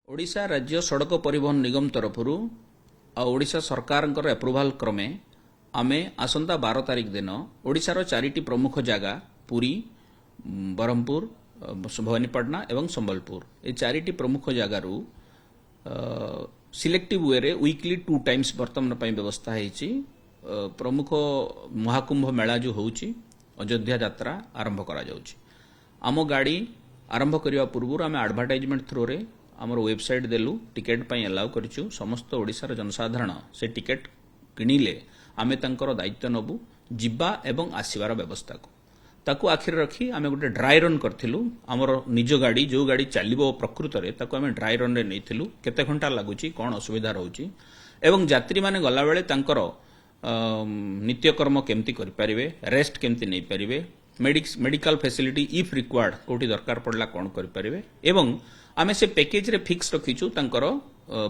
ओडिशा राज्य सड़क परिवहन निगम तरफरु ओडिशा सरकार एप्रुवाल क्रमे आमे आसंता 12 तारिख दिन ओडिशार चारिटी प्रमुख जगह पुरी बरहमपुर भवानीपाटना एवं संबलपुर ये चारिटी प्रमुख जगार सिलेक्टिव वे रे वीकली 2 टाइम्स बर्तमान व्यवस्था है। प्रमुख महाकुंभ मेला जो होउची अयोध्या यात्रा आरंभ करा जाउची। आम गाड़ी आरंभ करने पूर्व आम एडवर्टाइजमेंट थ्रू रे आमर वेबसाइट देलु टिकेट पाई अलाउ करिछु। समस्त ओडिशार जनसाधारण से टिकेट किनिले आमे तांकर दायित्व नबु जिबा एवं आसीबार व्यवस्था को ताकू आखिर रखी आमे गोटे ड्राई रन करथिलु। आमर निज गाड़ी जो गाड़ी चलिबो प्रकृत रे ताकू आमे ड्राई रन रे नैथिलु केते घंटा लागुची कोन असुविधा रहउची एवं यात्री माने गला बेले तांकर नित्यकर्म केमती करि परिबे, रेस्ट केमती नै परिबे, मेडिकल फैसिलिटी इफ रिक्वायर्ड कोठी दरकार पड़ला कोन करि परिबे एवं आमे से पैकेज रे फिक्स रखिछु तांकर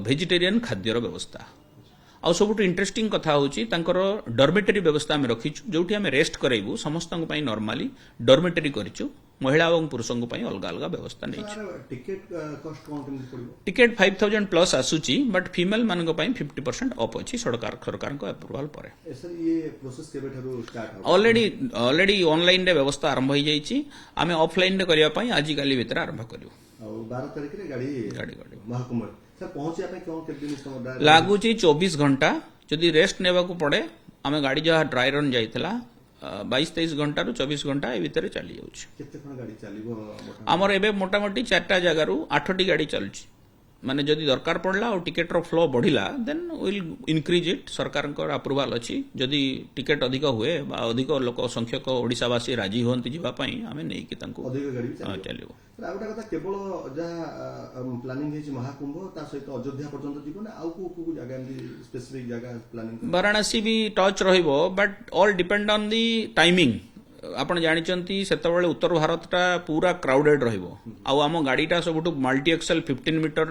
वेजिटेरियन खाद्यर व्यवस्था। आ सबुठ इंटरेस्टिंग कथा होची तांकर डॉर्मेटरी व्यवस्था आमे रखिछु जोठी आमे रेस्ट करैबु समस्तन पई नॉर्मली डॉर्मेटरी करिछु। महिला एवं पुरुषों पई अलग अलग व्यवस्था नै छु। टिकेट कॉस्ट कोन पड़िबो? टिकेट 5000 प्लस आसुची बट फीमेल मानक पई 50% ऑफ अछि सरकार को अप्रूवल परे। सर ये प्रोसेस केबे थारो स्टार्ट हो? ऑलरेडी ऑनलाइन रे व्यवस्था आरंभ हो जाईची। आमे ऑफलाइन रे करिया पई आज काली भीतर आरंभ करियो। 12 तारिख रे गाड़ी महाकुंभ सर पहुंचे आपे कोन केते दिन समय लागुची 24 घंटा। जदि रेस्ट नेबा को पड़े आमे गाड़ी जहा ड्राई रन जाइतला 22-23 घंटा रु 24 घंटा ए भीतर चली जाउची। केते खन गाड़ी चलीबो? हमर एबे मोटा मोटी 4टा जगह रु 8टी गाड़ी चलची। माने जदि दरकार पड़ला और टिकेट रो फ्लो बढ़िला देन विल इंक्रीज इट। सरकार को अप्रूवल अछि। जदि टिकेट अधिक हुए बा अधिक लोक संख्यक ओडिसावासी राजी होंती जिबा पई आमे नै कि तांको अधिक गाड़ी चलिबो। सर आउटा कथा केवल जहा प्लानिंग हेछि महाकुंभ ता सहित अयोध्या पर्यंत जीवन आउ को जगह स्पेसिफिक जगह प्लानिंग वाराणसी भी टच रहिबो but all depend on the timing. आपण जानिचंती सेतबेले उत्तर भारतटा पूरा क्राउडेड रहिबो आउ आम गाड़ीटा सबुठु मल्टी एक्सेल 15 मीटर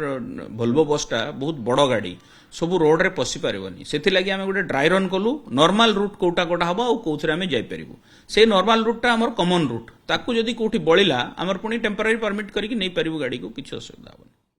वोल्वो बसटा बहुत बड़ गाड़ी सब रोड रे पसी पारिबनी। सेथि लागि आमे गोटे ड्राई रन कलु नॉर्मल रूट कोटा कोटा हबो आ कोथरे आमे जाई परिबो। से नॉर्मल रूटटा हमर कॉमन रूट ताकू जदी कोठी बळिला हमर पुनी टेम्पररी परमिट करिकि नै परिबो गाड़ी को किछ असुविधा हबो।